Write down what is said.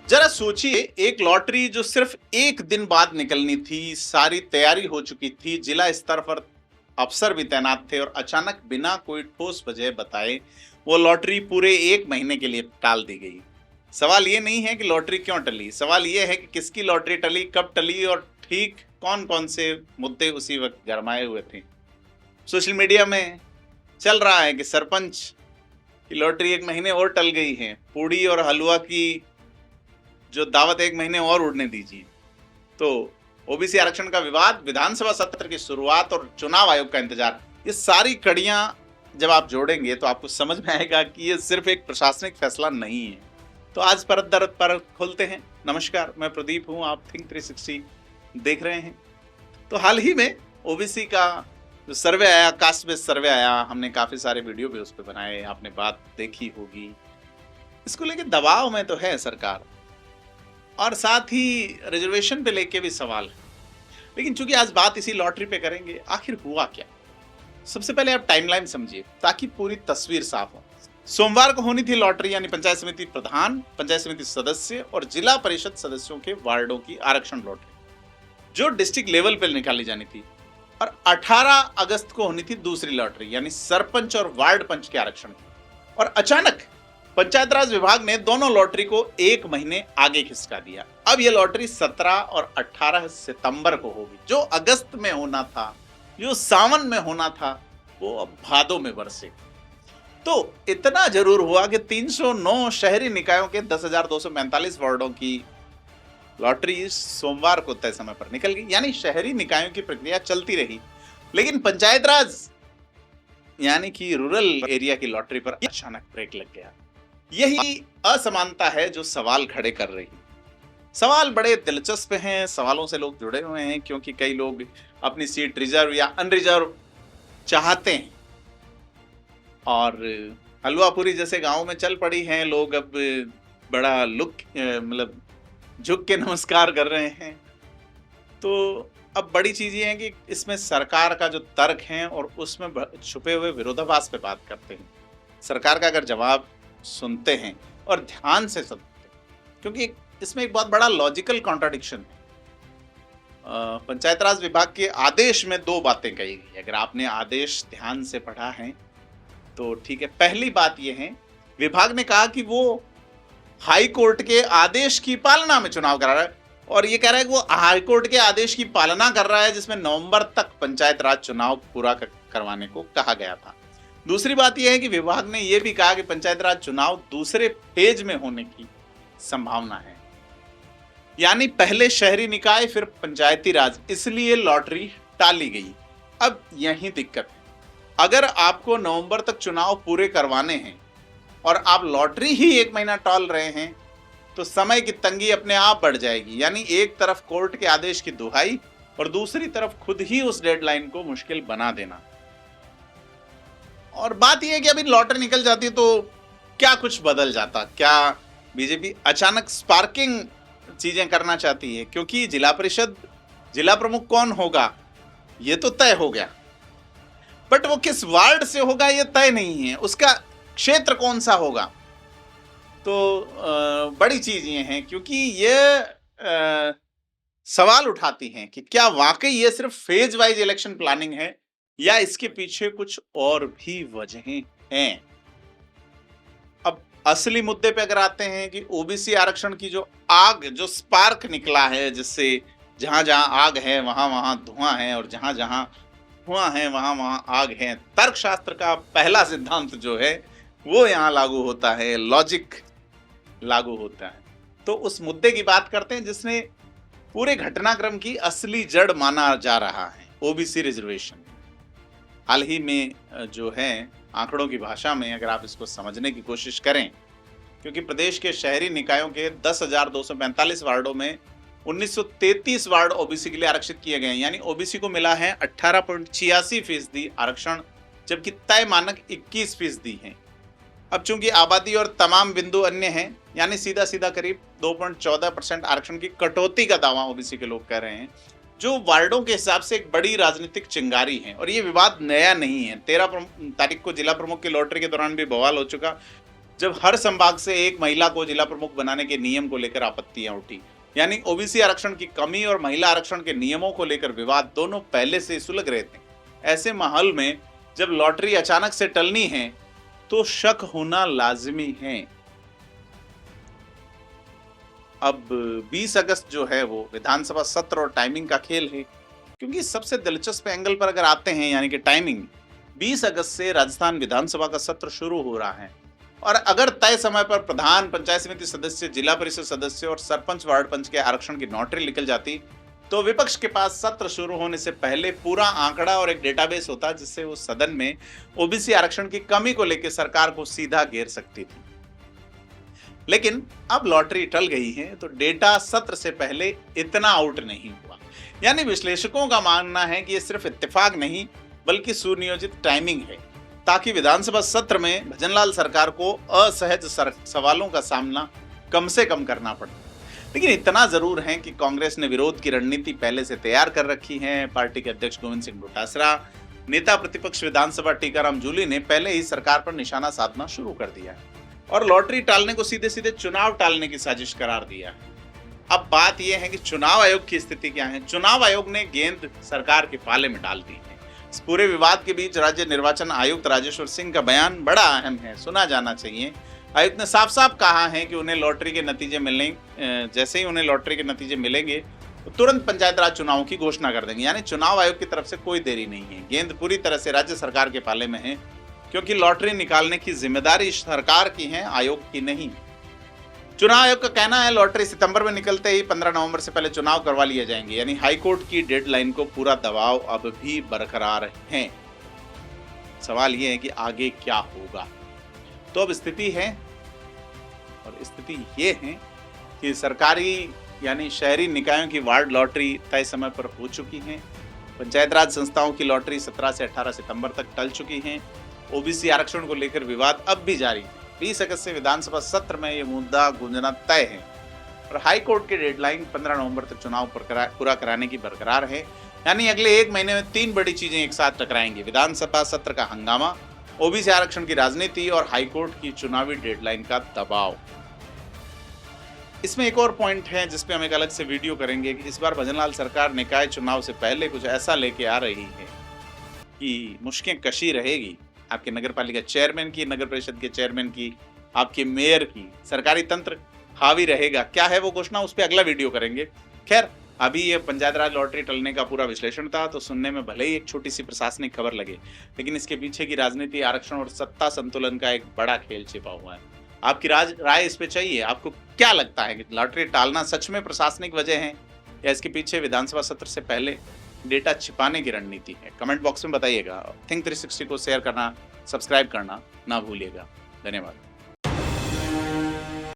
जरा सोचिए, एक लॉटरी जो सिर्फ एक दिन बाद निकलनी थी, सारी तैयारी हो चुकी थी, जिला स्तर पर अफसर भी तैनात थे और अचानक बिना कोई ठोस वजह बताए वो लॉटरी पूरे एक महीने के लिए टाल दी गई। सवाल ये नहीं है कि लॉटरी क्यों टली, सवाल ये है कि किसकी लॉटरी टली, कब टली और ठीक कौन कौन से मुद्दे उसी वक्त गरमाए हुए थे। सोशल मीडिया में चल रहा है कि सरपंच की लॉटरी एक महीने और टल गई है, पूड़ी और हलवा की जो दावत एक महीने और उड़ने दीजिए। तो ओबीसी आरक्षण का विवाद, विधानसभा सत्र की शुरुआत और चुनाव आयोग का इंतजार, ये सारी कड़ियां जब आप जोड़ेंगे तो आपको समझ में आएगा कि ये सिर्फ एक प्रशासनिक फैसला नहीं है। तो आज परत दर परत खोलते हैं। नमस्कार, मैं प्रदीप हूं, आप थिंक 360 देख रहे हैं। तो हाल ही में ओबीसी का जो सर्वे आया, कास्ट बेस्ड सर्वे आया, हमने काफी सारे वीडियो भी उस पर बनाए, आपने बात देखी होगी। इसको लेके दबाव में तो है सरकार और साथ ही रिजर्वेशन पे लेके भी सवाल है। लेकिन चूंकि आज बात इसी लॉटरी पे करेंगे, आखिर हुआ क्या। सबसे पहले आप टाइमलाइन समझिए ताकि पूरी तस्वीर साफ हो। सोमवार को होनी थी लॉटरी, यानी पंचायत समिति प्रधान, पंचायत समिति सदस्य और जिला परिषद सदस्यों के वार्डों की आरक्षण लॉटरी, जो डिस्ट्रिक्ट लेवल पर निकाली जानी थी। और 18 अगस्त को होनी थी दूसरी लॉटरी, यानी सरपंच और वार्ड पंच के आरक्षण की। और अचानक पंचायत राज विभाग ने दोनों लॉटरी को एक महीने आगे खिसका दिया। अब यह लॉटरी 17 और 18 सितंबर को होगी। जो अगस्त में होना था, जो सावन में होना था, वो अब भादों में बरसे। तो इतना जरूर हुआ कि 309 शहरी निकायों के 10,245 वार्डों की लॉटरी सोमवार को तय समय पर निकल गई। यानी शहरी निकायों की प्रक्रिया चलती रही, लेकिन पंचायत राज यानी कि रूरल एरिया की लॉटरी पर अचानक ब्रेक लग गया। यही असमानता है जो सवाल खड़े कर रही। सवाल बड़े दिलचस्प हैं, सवालों से लोग जुड़े हुए हैं, क्योंकि कई लोग अपनी सीट रिजर्व या अनरिजर्व चाहते हैं और हलवापुरी जैसे गांव में चल पड़ी हैं। लोग अब बड़ा मतलब झुक के नमस्कार कर रहे हैं। तो अब बड़ी चीज ये है कि इसमें सरकार का जो तर्क है और उसमें छुपे हुए विरोधाभास पे बात करते हैं। सरकार का अगर जवाब सुनते हैं और ध्यान से सुनते हैं, क्योंकि इसमें एक बहुत बड़ा लॉजिकल कॉन्ट्राडिक्शन है। पंचायत राज विभाग के आदेश में दो बातें कही गई। अगर आपने आदेश ध्यान से पढ़ा है तो ठीक है। पहली बात यह है, विभाग ने कहा कि वो हाई कोर्ट के आदेश की पालना में चुनाव करा रहा है, और ये कह रहा है कि वो हाई कोर्ट के आदेश की पालना कर रहा है जिसमें नवंबर तक पंचायत राज चुनाव पूरा करवाने को कहा गया था। दूसरी बात यह है कि विभाग ने यह भी कहा कि पंचायत राज चुनाव दूसरे फेज में होने की संभावना है, यानी पहले शहरी निकाय फिर पंचायती राज, इसलिए लॉटरी टाली गई। अब यही दिक्कत है, अगर आपको नवंबर तक चुनाव पूरे करवाने हैं और आप लॉटरी ही एक महीना टाल रहे हैं, तो समय की तंगी अपने आप बढ़ जाएगी। यानी एक तरफ कोर्ट के आदेश की दुहाई और दूसरी तरफ खुद ही उस डेडलाइन को मुश्किल बना देना। और बात यह है कि अभी लॉटरी निकल जाती तो क्या कुछ बदल जाता, क्या बीजेपी अचानक स्पार्किंग चीजें करना चाहती है, क्योंकि जिला परिषद, जिला प्रमुख कौन होगा ये तो तय हो गया, बट वो किस वार्ड से होगा ये तय नहीं है, उसका क्षेत्र कौन सा होगा। तो बड़ी चीज ये है, क्योंकि ये सवाल उठाती हैं कि क्या वाकई ये सिर्फ फेज वाइज इलेक्शन प्लानिंग है या इसके पीछे कुछ और भी वजहें हैं। अब असली मुद्दे पे अगर आते हैं कि ओबीसी आरक्षण की जो आग, जो स्पार्क निकला है, जिससे जहां जहां आग है वहां वहां धुआं है और जहां जहां धुआं है वहां वहां आग है। तर्कशास्त्र का पहला सिद्धांत जो है वो यहाँ लागू होता है, लॉजिक लागू होता है। तो उस मुद्दे की बात करते हैं जिसने पूरे घटनाक्रम की असली जड़ माना जा रहा है, ओबीसी रिजर्वेशन। हाल ही में जो है, आंकड़ों की भाषा में अगर आप इसको समझने की कोशिश करें, क्योंककि प्रदेश के शहरी निकायों के 10,245 वार्डों में 1933 वार्ड ओबीसी के लिए आरक्षित किए गए हैं, यानी ओबीसी को मिला है 18.86% आरक्षण, जबकि तय मानक 21% है। अब चूंकि आबादी और तमाम बिंदु अन्य हैं, यानी सीधा सीधा करीब 2.14% आरक्षण की कटौती का दावा ओबीसी के लोग कर रहे हैं, जो वार्डों के हिसाब से एक बड़ी राजनीतिक चिंगारी है। और ये विवाद नया नहीं है, 13 तारीख को जिला प्रमुख की लॉटरी के दौरान भी बवाल हो चुका। जब हर संभाग से एक महिला को जिला प्रमुख बनाने के नियम को लेकर आपत्तियां उठी। यानी ओबीसी आरक्षण की कमी और महिला आरक्षण के नियमों को लेकर विवाद दोनों पहले से सुलग रहे थे। ऐसे माहौल में जब लॉटरी अचानक से टलनी है तो शक होना लाजिमी है। अब 20 अगस्त जो है वो विधानसभा सत्र और टाइमिंग का खेल है, क्योंकि सबसे दिलचस्प एंगल पर अगर आते हैं यानी कि टाइमिंग, 20 अगस्त से राजस्थान विधानसभा का सत्र शुरू हो रहा है और अगर तय समय पर प्रधान, पंचायत समिति सदस्य, जिला परिषद सदस्य और सरपंच वार्ड पंच के आरक्षण की नोटरी निकल जाती तो विपक्ष के पास सत्र शुरू होने से पहले पूरा आंकड़ा और एक डेटाबेस होता जिससे वो सदन में ओबीसी आरक्षण की कमी को लेकर सरकार को सीधा घेर सकती थी। लेकिन अब लॉटरी टल गई है तो डेटा सत्र से पहले इतना आउट नहीं हुआ। यानी विश्लेषकों का मानना है कि ये सिर्फ इत्तेफाक नहीं बल्कि सुनियोजित टाइमिंग है ताकि विधानसभा सत्र में भजनलाल सरकार को असहज सवालों का सामना कम से कम करना पड़े। लेकिन इतना जरूर है कि कांग्रेस ने विरोध की रणनीति पहले से तैयार कर रखी है। पार्टी के अध्यक्ष गोविंद सिंह डोटासरा, नेता प्रतिपक्ष विधानसभा टीकाराम जूली ने पहले ही सरकार पर निशाना साधना शुरू कर दिया है और लॉटरी टालने को सीधे सीधे चुनाव टालने की साजिश करार दिया है। अब बात यह है कि चुनाव आयोग की स्थिति क्या है। चुनाव आयोग ने गेंद सरकार के पाले में डाल दी है। इस पूरे विवाद के बीच राज्य निर्वाचन आयुक्त राजेश्वर सिंह का बयान बड़ा अहम है, सुना जाना चाहिए। आयुक्त ने साफ साफ कहा है कि उन्हें लॉटरी के नतीजे जैसे ही उन्हें लॉटरी के नतीजे मिलेंगे तो तुरंत पंचायत राज चुनावों की घोषणा कर देंगे। यानी चुनाव आयोग की तरफ से कोई देरी नहीं है, गेंद पूरी तरह से राज्य सरकार के पाले में है, क्योंकि लॉटरी निकालने की जिम्मेदारी सरकार की है, आयोग की नहीं। चुनाव आयोग का कहना है लॉटरी सितंबर में निकलते ही 15 नवंबर से पहले चुनाव करवा लिए जाएंगे। यानी हाईकोर्ट की डेडलाइन को पूरा दबाव अब भी बरकरार है। सवाल यह है कि आगे क्या होगा। तो अब स्थिति है और स्थिति ये है कि सरकारी यानी शहरी निकायों की वार्ड लॉटरी तय समय पर हो चुकी है। पंचायत राज संस्थाओं की लॉटरी 17 से 18 सितंबर तक टल चुकी है। ओबीसी आरक्षण को लेकर विवाद अब भी जारी है। 20 अगस्त से विधानसभा सत्र में यह मुद्दा गूंजना तय है और हाईकोर्ट की डेडलाइन 15 नवंबर तक चुनाव पूरा कराने की बरकरार है। यानी अगले एक महीने में 3 बड़ी चीजें एक साथ टकराएंगी: विधानसभा सत्र का हंगामा, ओबीसी आरक्षण की राजनीति और हाईकोर्ट की चुनावी डेडलाइन का दबाव। इसमें एक और पॉइंट है जिसपे हम एक अलग से वीडियो करेंगे कि इस बार भजनलाल सरकार निकाय चुनाव से पहले कुछ ऐसा लेके आ रही है कि मुश्किलें कशी रहेगी आपके नगर पालिका चेयरमैन की, नगर परिषद के चेयरमैन की, आपके मेयर की। सरकारी तंत्र हावी रहेगा। क्या है वो घोषणा, उस पर अगला वीडियो करेंगे। खैर, अभी ये पंचायत राज लॉटरी टलने का पूरा विश्लेषण था तो सुनने में भले ही एक छोटी सी प्रशासनिक खबर लगे, लेकिन इसके पीछे की राजनीति, आरक्षण और सत्ता संतुलन का एक बड़ा खेल छिपा हुआ है। आपकी राय इस पे चाहिए। आपको क्या लगता है कि लॉटरी टालना सच में प्रशासनिक वजह है या इसके पीछे विधानसभा सत्र से पहले डेटा छिपाने की रणनीति है? कमेंट बॉक्स में बताइएगा। थिंक 360 को शेयर करना, सब्सक्राइब करना ना भूलिएगा। धन्यवाद।